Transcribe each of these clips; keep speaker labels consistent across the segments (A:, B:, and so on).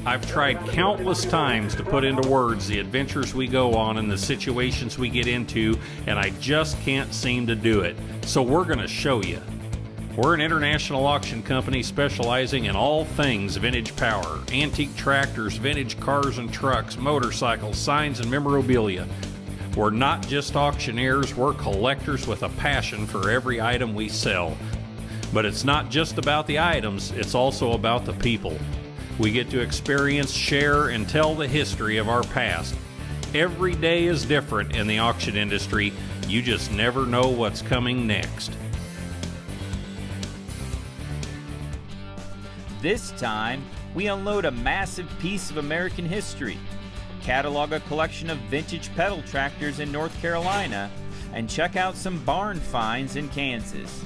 A: I've tried countless times to put into words the adventures we go on and the situations we get into, and I just can't seem to do it. So we're going to show you. We're an international auction company specializing in all things vintage power, antique tractors, vintage cars and trucks, motorcycles, signs, and memorabilia. We're not just auctioneers, we're collectors with a passion for every item we sell. But it's not just about the items, it's also about the people. We get to experience, share, and tell the history of our past. Every day is different in the auction industry. You just never know what's coming next.
B: This time, we unload a massive piece of American history, catalog a collection of vintage pedal tractors in North Carolina, and check out some barn finds in Kansas.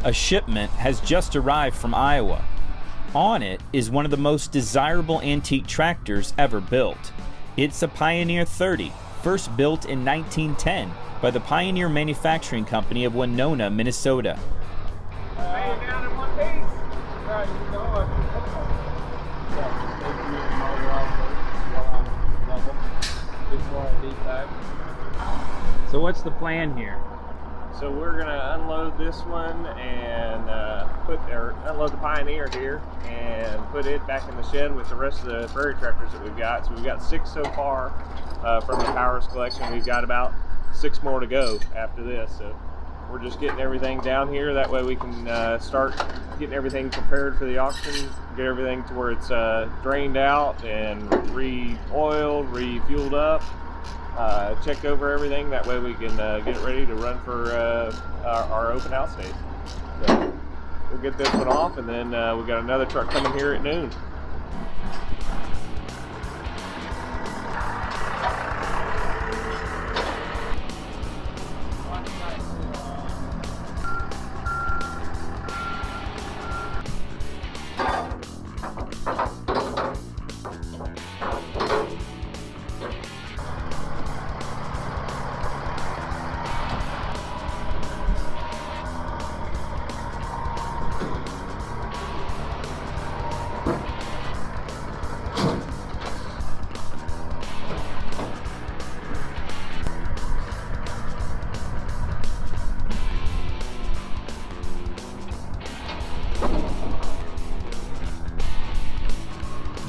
B: A shipment has just arrived from Iowa. On it is one of the most desirable antique tractors ever built. It's a Pioneer 30, first built in 1910 by the Pioneer Manufacturing Company of Winona, Minnesota.
C: Laying down in one piece.
B: So what's the plan here?
C: So we're gonna unload this one and unload the Pioneer here and put it back in the shed with the rest of the prairie tractors that we've got. So we've got 6 so far from the Powers collection. We've got about 6 more to go after this. So we're just getting everything down here. That way we can start getting everything prepared for the auction, get everything to where it's drained out and re-oiled, refueled up. Checked over everything. That way we can get it ready to run for our open house days. So we'll get this one off, and then we got another truck coming here at noon.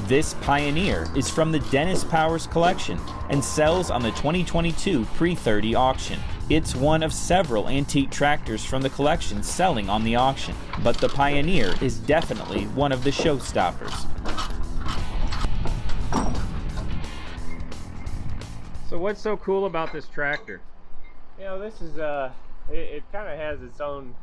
B: This Pioneer is from the Dennis Powers collection and sells on the 2022 Pre-30 auction. It's one of several antique tractors from the collection selling on the auction, but the Pioneer is definitely one of the showstoppers.
D: So what's so cool about this tractor?
C: You know, this is it kind of has its own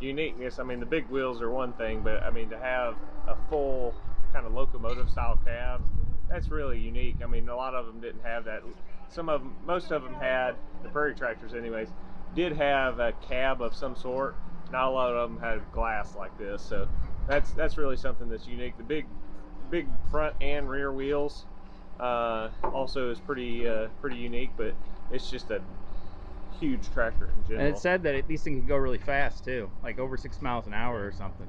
C: uniqueness. I mean, the big wheels are one thing, but I mean, to have a full kind of locomotive style cab, that's really unique. I mean, a lot of them didn't have that. Most of them had, the prairie tractors anyways, did have a cab of some sort. Not a lot of them had glass like this, so that's really something that's unique. The big front and rear wheels also is pretty unique, but it's just a huge tractor in general.
D: And it said that these things can go really fast too, like over 6 miles an hour or something.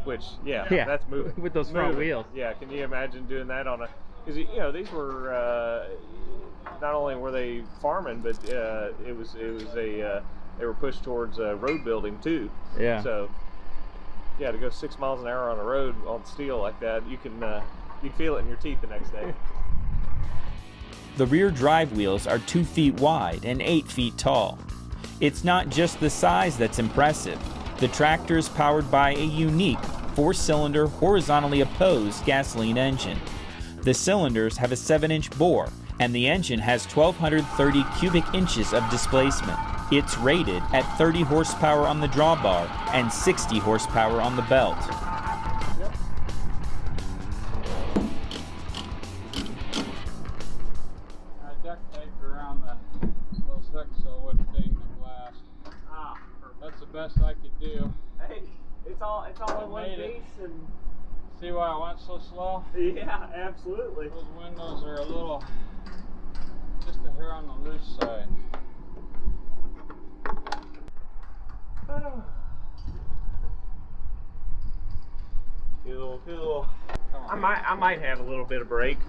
C: Which, yeah,
D: Yeah,
C: that's moving.
D: with those front wheels.
C: Yeah, can you imagine doing that on a, because, you know, these were, not only were they farming, but it was they were pushed towards road building too.
D: Yeah.
C: So, yeah, to go 6 miles an hour on a road on steel like that, you can feel it in your teeth the next day.
B: The rear drive wheels are 2 feet wide and 8 feet tall. It's not just the size that's impressive. The tractor is powered by a unique 4-cylinder horizontally opposed gasoline engine. The cylinders have a 7-inch bore, and the engine has 1,230 cubic inches of displacement. It's rated at 30 horsepower on the drawbar and 60 horsepower on the belt.
C: Yep.
E: I duct taped around those hooks so it wouldn't ding the glass.
C: Ah,
E: That's the best I could do.
C: hey, it's all in one
E: Made it.
C: piece, and
E: See why I went so slow?
C: yeah, absolutely.
E: Those windows are a little, just a hair on the loose side.
C: I might have a little bit of brake.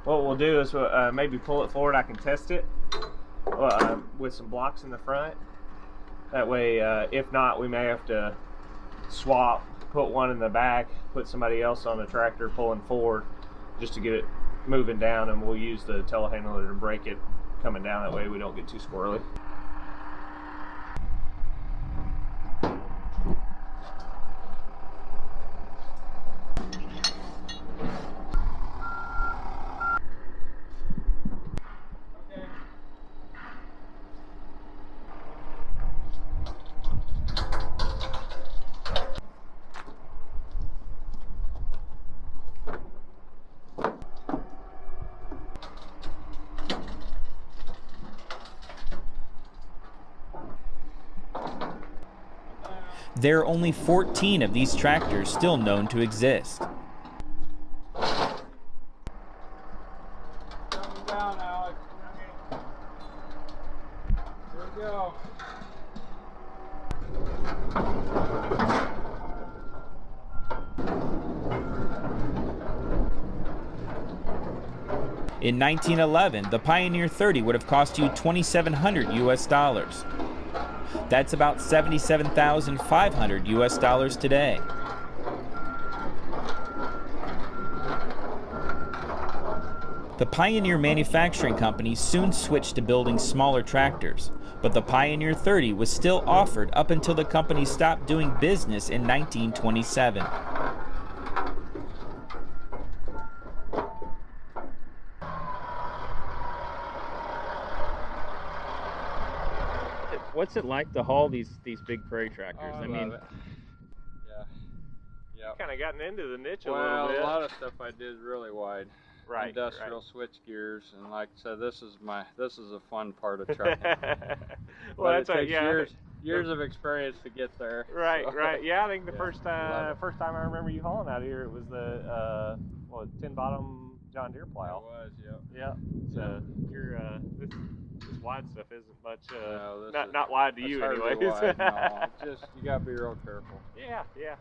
C: What we'll do is maybe pull it forward. I can test it with some blocks in the front. That way, if not, we may have to swap, put one in the back, put somebody else on the tractor pulling forward just to get it moving down, and we'll use the telehandler to brake it coming down. That way we don't get too squirrely.
B: There are only 14 of these tractors still known to exist.
E: Coming down, Alex. Here we go.
B: In 1911, the Pioneer 30 would have cost you $2,700 US. That's about $77,500 US today. The Pioneer Manufacturing Company soon switched to building smaller tractors, but the Pioneer 30 was still offered up until the company stopped doing business in 1927.
D: What's it like to haul these big prairie tractors?
E: Oh, I
D: mean,
E: love it. Yeah.
C: Kind of gotten into the niche a
E: Well,
C: little bit.
E: a lot of stuff I did really wide.
C: Right.
E: Industrial switch gears, and like I said, this is a fun part of trucking.
C: Well,
E: but it takes years of experience to get there.
C: Right,
E: so.
C: right. Yeah, I think the
E: Yeah,
C: first time I remember you hauling out here, it was the 10 bottom John Deere
E: It
C: plow.
E: was, yeah.
C: Yeah. So you're this wide stuff isn't much.
E: No,
C: not wide to
E: It's
C: you,
E: hardly
C: anyways.
E: wide, no. Just you gotta be real careful.
C: Yeah, yeah.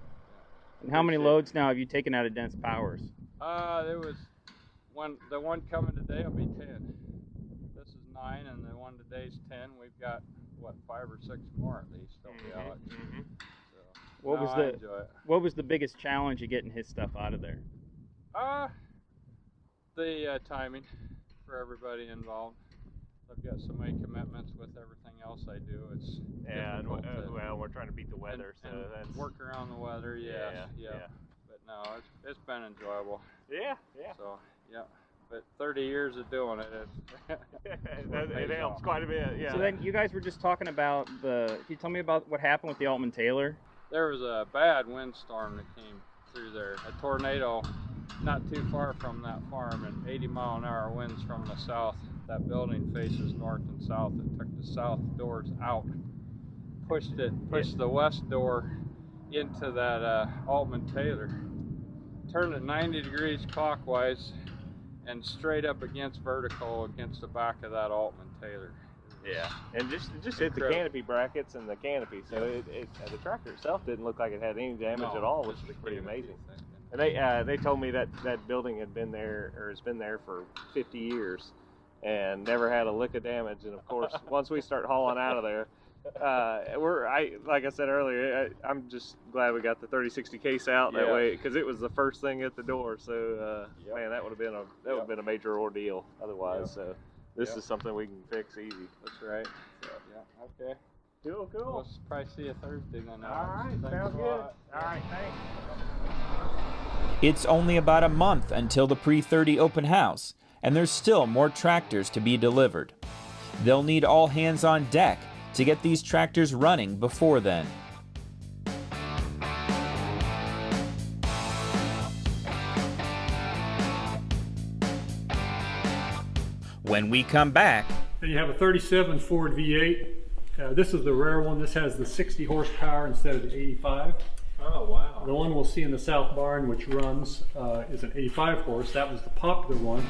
D: and how many loads now have you taken out of Dense Powers?
E: There was the one coming today will be 10. This is 9, and the one today's 10. We've got what 5 or 6 more at least, don't we, Alex?
C: Mm-hmm.
E: So, I enjoy it.
D: What was the biggest challenge of getting his stuff out of there?
E: The timing for everybody involved. I've got so many commitments with everything else I do. It's
C: And
E: difficult to,
C: well, we're trying to beat the weather,
E: and
C: so that's
E: work around the weather. Yeah. But no, it's been enjoyable.
C: Yeah.
E: So yeah, but 30 years of doing it,
C: it helps quite a bit. Yeah.
D: So then you guys were just talking about can you tell me about what happened with the Aumann Taylor?
E: There was a bad windstorm that came through there. A tornado not too far from that farm, and 80-mile-an-hour winds from the south. That building faces north and south. It took the south doors out, pushed the west door into that Aumann Taylor, turned it 90 degrees clockwise and straight up against vertical against the back of that Aumann Taylor.
C: Yeah, and just hit the canopy brackets and the canopy, so the tractor itself didn't look like it had any damage at all, which is pretty amazing. And they told me that building had been there, or has been there for 50 years, and never had a lick of damage. And of course, once we start hauling out of there, like I said earlier, I'm just glad we got the 3060 case out that way, because it was the first thing at the door. So man, that would have been a major ordeal otherwise. So this is something we can fix easy.
E: That's right. So, yeah. Okay.
C: Cool.
E: We'll probably see you Thursday then.
C: All right. Sounds good. All right. Thanks.
B: It's only about a month until the pre-30 open house, and there's still more tractors to be delivered. They'll need all hands on deck to get these tractors running before then. When we come back,
F: then you have a 37 Ford V8. This is the rare one. This has the 60 horsepower instead of the 85.
C: Oh, wow.
F: The one we'll see in the south barn, which runs, is an 85 horse. That was the popular one.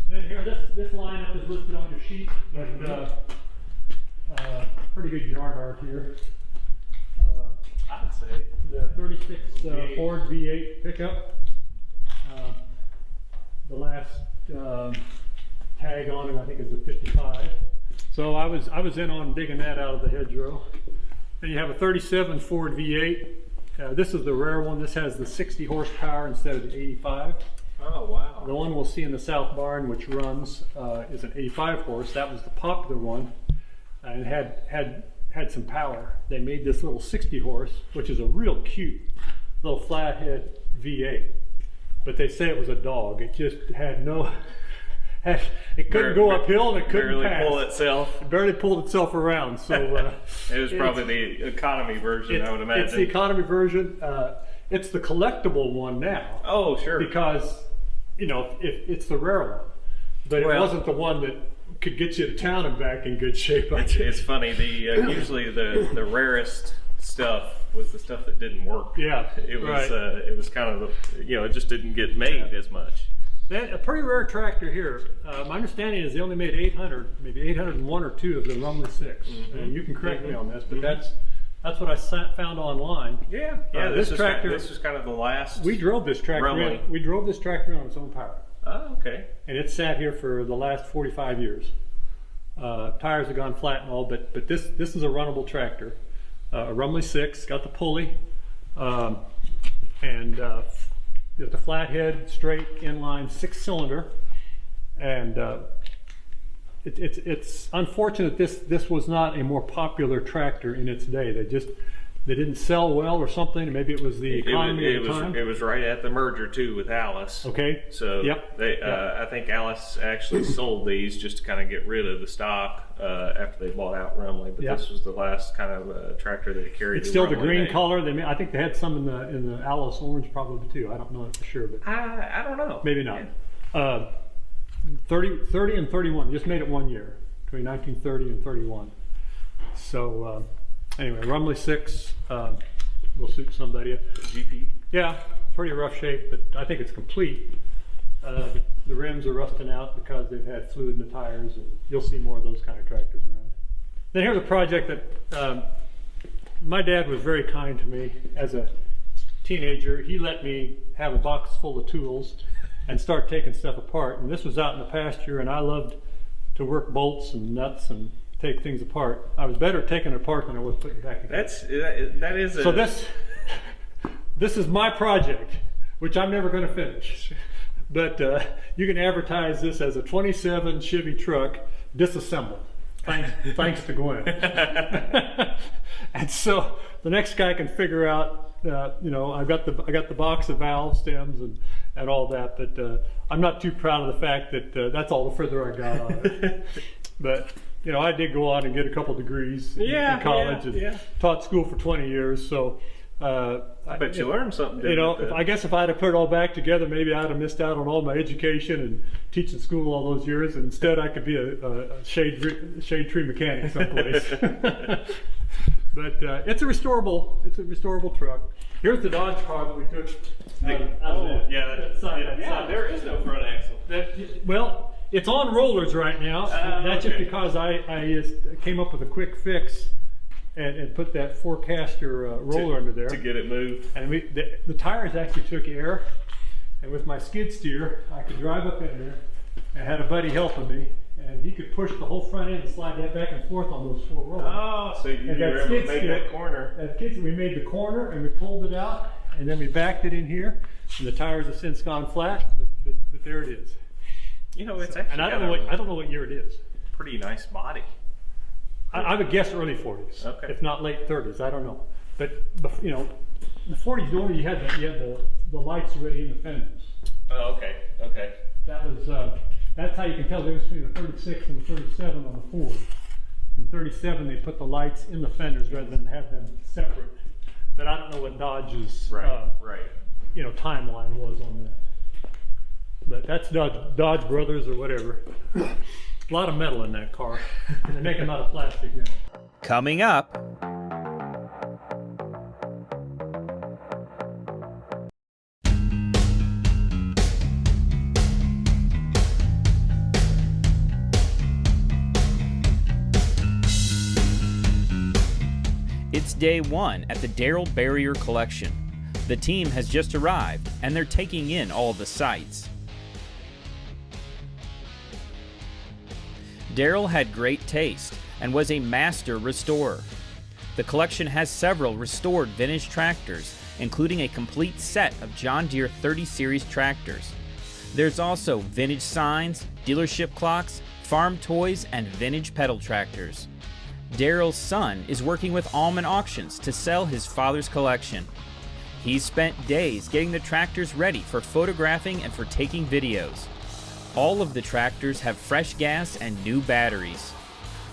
F: Then here, this line lineup is listed on your sheet, but pretty good yard art here.
C: I'd say.
F: The 36 Ford V8 pickup. The last tag on it, I think, is a 55. So I was in on digging that out of the hedgerow. And you have a 37 Ford V8. This is the rare one. This has the 60 horsepower instead of the 85.
C: Oh, wow.
F: The one we'll see in the south barn, which runs, is an 85 horse. That was the popular one, and it had some power. They made this little 60 horse, which is a real cute little flathead V8. But they say it was a dog. It just had no. It couldn't go uphill and it couldn't
C: barely
F: pass.
C: pull itself.
F: It barely pulled itself around. So
C: it was probably the economy version, I would imagine.
F: It's the economy version. It's the collectible one now.
C: Oh, sure.
F: Because it's the rare one, but it wasn't the one that could get you to town and back in good shape.
C: It's funny. Usually the rarest stuff was the stuff that didn't work.
F: Yeah,
C: it was
F: right.
C: It was kind of it just didn't get made as much.
F: Then a pretty rare tractor here. My understanding is they only made 800, maybe 801 or 2 of the Rumley 6. You can correct me on this, but that's what I found online.
C: Yeah,
F: this tractor.
C: This was kind of the last.
F: We drove this tractor.
C: Rumley.
F: We drove this tractor on its own power.
C: Oh, okay.
F: And it sat here for the last 45 years. Tires have gone flat and all, but this is a runnable tractor. A Rumley 6, got the pulley, and it's a flathead, straight, inline, 6-cylinder, and it's unfortunate this was not a more popular tractor in its day. They didn't sell well or something. Maybe it was the economy at the time.
C: It was right at the merger too with Alice.
F: Okay.
C: So
F: Yep.
C: I think Alice actually sold these just to kind of get rid of the stock after they bought out Rumley. But this was the last kind of tractor that carried.
F: It's still the
C: Rumley
F: green
C: name.
F: color. I think they had some in the Alice orange probably too. I don't know for sure, but
C: I don't know.
F: maybe not. 30 and 31. Just made it 1 year between 1930 and 31. So. Anyway, Rumley 6 will suit somebody.
C: GP.
F: Yeah, pretty rough shape, but I think it's complete. The rims are rusting out because they've had fluid in the tires, and you'll see more of those kind of tractors around. Then here's a project that my dad was very kind to me as a teenager. He let me have a box full of tools and start taking stuff apart. And this was out in the pasture, and I loved to work bolts and nuts and take things apart. I was better at taking it apart than I was putting it back together.
C: That is.
F: So this is my project, which I'm never going to finish. But you can advertise this as a 27 Chevy truck disassembled. Thanks to Gwen. And so the next guy can figure out. I got the box of valve stems and all that, but I'm not too proud of the fact that that's all the further I got on it. But I did go on and get a couple degrees in college and taught school for 20 years. So
C: I bet you learned something.
F: I guess if I'd have put it all back together, maybe I'd have missed out on all my education and teaching school all those years. And instead, I could be a shade tree mechanic someplace. But it's a restorable truck. Here's the Dodge car that we took.
C: There is no front axle.
F: Well, it's on rollers right now. That's just because I just came up with a quick fix and put that 4-caster roller under there
C: to get it moved.
F: And the tires actually took air, and with my skid steer, I could drive up in there. I had a buddy helping me, and he could push the whole front end and slide that back and forth on those 4 rollers.
C: Oh, so you were able to make that corner.
F: We made the corner and we pulled it out, and then we backed it in here, and the tires have since gone flat, but there it is.
C: It's actually.
F: And I don't know what year it is.
C: Pretty nice body.
F: I would guess early 40s, if not late 30s. I don't know, but the 40s normally you had the lights already in the fenders.
C: Oh, okay.
F: That's how you can tell the difference between the 36 and the 37 on the Ford. In 37, they put the lights in the fenders rather than have them separate. But I don't know what Dodge's timeline was on that. But that's Dodge Brothers or whatever. A lot of metal in that car. They make them out of plastic now.
B: Coming up, day one at the Darrell Barrier Collection. The team has just arrived and they're taking in all the sights. Darrell had great taste and was a master restorer. The collection has several restored vintage tractors, including a complete set of John Deere 30 Series tractors. There's also vintage signs, dealership clocks, farm toys, and vintage pedal tractors. Darrell's son is working with Aumann Auctions to sell his father's collection. He's spent days getting the tractors ready for photographing and for taking videos. All of the tractors have fresh gas and new batteries.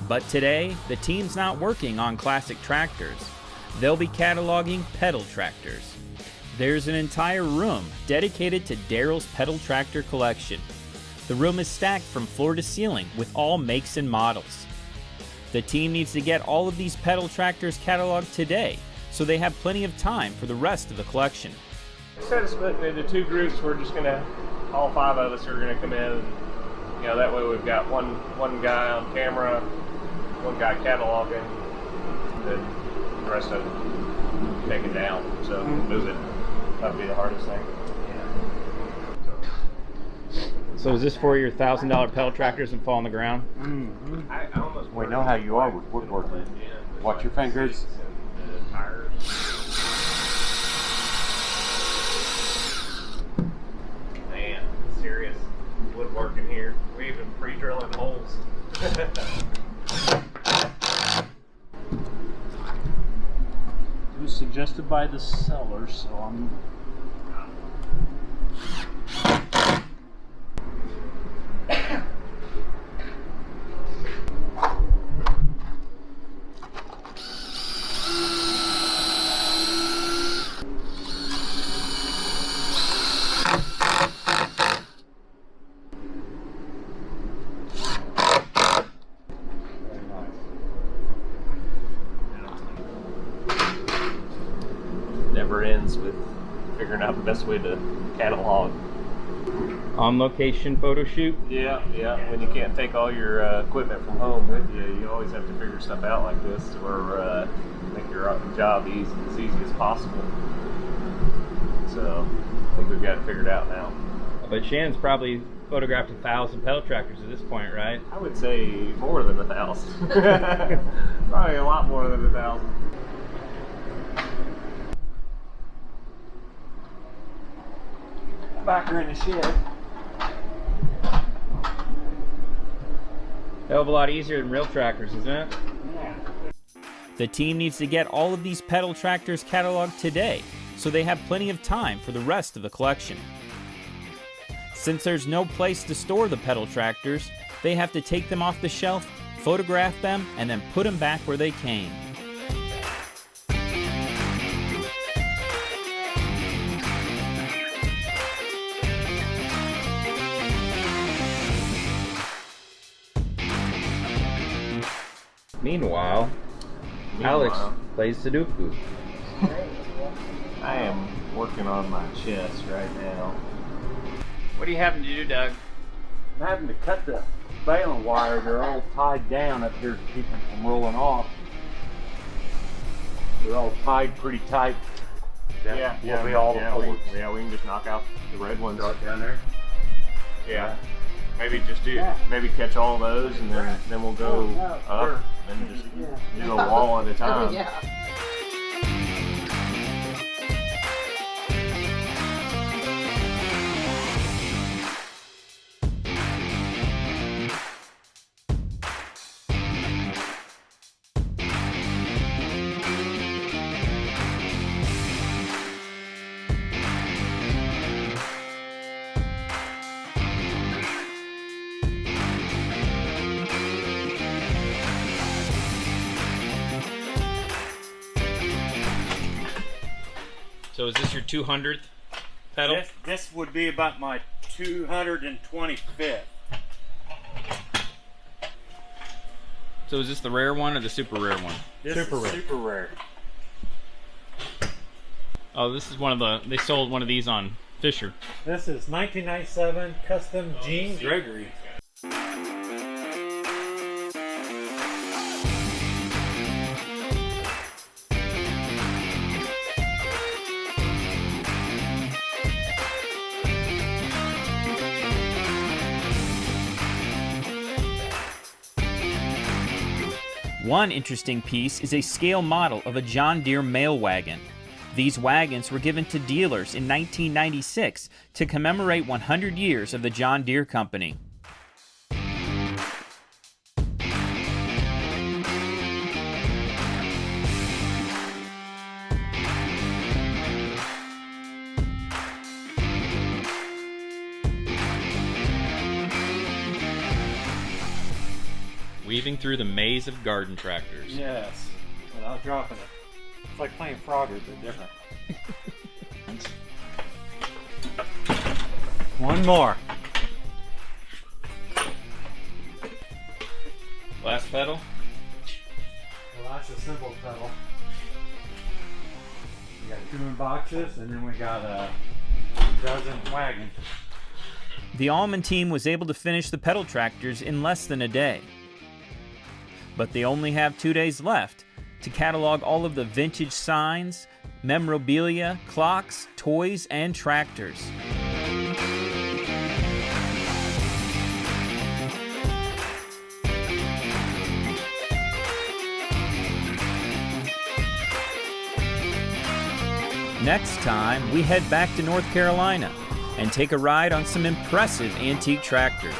B: But today, the team's not working on classic tractors. They'll be cataloging pedal tractors. There's an entire room dedicated to Darrell's pedal tractor collection. The room is stacked from floor to ceiling with all makes and models. The team needs to get all of these pedal tractors cataloged today, so they have plenty of time for the rest of the collection.
C: Instead of splitting into two groups, we're just gonna, all 5 of us are gonna come in, and, you know, that way we've got one guy on camera, one guy cataloging, and then the rest of them taken down. So move it. That'd be the hardest thing.
D: So is this for your $1,000 pedal tractors that fall on the ground?
C: I almost
G: We know how you are with woodworking. Watch your fingers.
C: Man, serious woodworking here. We even pre-drilling holes.
G: It was suggested by the seller, so I'm.
C: Never ends with figuring out the best way to catalog.
D: On location photo shoot?
C: Yeah. When you can't take all your equipment from home with you, you always have to figure stuff out like this, or make your job as easy as possible. So I think we've got it figured out now.
D: But Shannon's probably photographed 1,000 pedal tractors at this point, right?
C: I would say more than 1,000. Probably a lot more than 1,000.
G: Back her in the shed.
D: Hell of a lot easier than real tractors, isn't it?
B: The team needs to get all of these pedal tractors cataloged today, so they have plenty of time for the rest of the collection. Since there's no place to store the pedal tractors, they have to take them off the shelf, photograph them, and then put them back where they came.
D: Meanwhile, Alex plays Sudoku.
C: I am working on my chest right now.
D: What are you having to do, Doug?
G: I'm having to cut the baling wire. They're all tied down up here to keep them from rolling off. They're all tied pretty tight. That will be all the boards.
C: Yeah, we can just knock out the red ones.
G: Down there.
C: Yeah. Maybe just maybe catch all those, and then we'll go up and just do a wall at a time.
D: So is this your 200th pedal?
G: This would be about my 225th.
D: So is this the rare one or the super rare one?
G: This is super rare.
D: Oh, this is one of the, they sold one of these on Fisher.
F: This is 1997 custom Gene Gregory.
B: One interesting piece is a scale model of a John Deere mail wagon. These wagons were given to dealers in 1996 to commemorate 100 years of the John Deere Company. Weaving through the maze of garden tractors.
G: Yes, without dropping it. It's like playing Frogger, but different. One more.
B: Last pedal.
G: Well, that's a simple pedal. We got 2 in boxes, and then we got a dozen wagons.
B: The Aumann team was able to finish the pedal tractors in less than a day. But they only have 2 days left to catalog all of the vintage signs, memorabilia, clocks, toys, and tractors. Next time, we head back to North Carolina and take a ride on some impressive antique tractors.